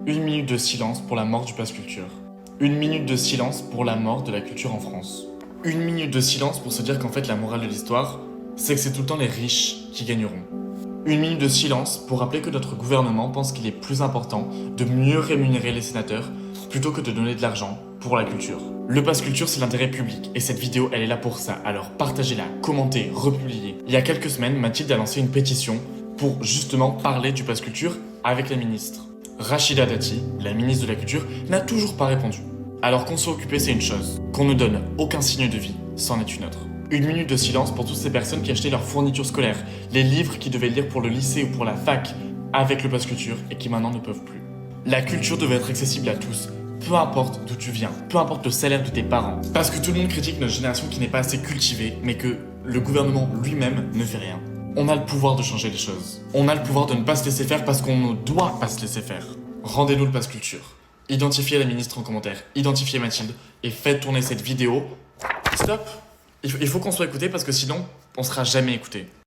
Une minute de silence pour la mort du pass culture. Une minute de silence pour la mort de la culture en France. Une minute de silence pour se dire qu'en fait la morale de l'histoire, c'est que c'est tout le temps les riches qui gagneront. Une minute de silence pour rappeler que notre gouvernement pense qu'il est plus important de mieux rémunérer les sénateurs plutôt que de donner de l'argent pour la culture. Le pass culture, c'est l'intérêt public et cette vidéo, elle est là pour ça. Alors partagez-la, commentez, republiez. Il y a quelques semaines, Mathilde a lancé une pétition pour justement parler du pass culture avec la ministre. Rachida Dati, la ministre de la Culture, n'a toujours pas répondu. Alors qu'on soit occupé, c'est une chose. Qu'on ne donne aucun signe de vie, c'en est une autre. Une minute de silence pour toutes ces personnes qui achetaient leurs fournitures scolaires, les livres qu'ils devaient lire pour le lycée ou pour la fac avec le pass culture et qui maintenant ne peuvent plus. La culture devait être accessible à tous, peu importe d'où tu viens, peu importe le salaire de tes parents. Parce que tout le monde critique notre génération qui n'est pas assez cultivée, mais que le gouvernement lui-même ne fait rien. On a le pouvoir de changer les choses. On a le pouvoir de ne pas se laisser faire parce qu'on ne doit pas se laisser faire. Rendez-nous le pass culture. Identifiez la ministre en commentaire, identifiez Mathilde et faites tourner cette vidéo. Stop! Il faut qu'on soit écouté parce que sinon, on sera jamais écouté.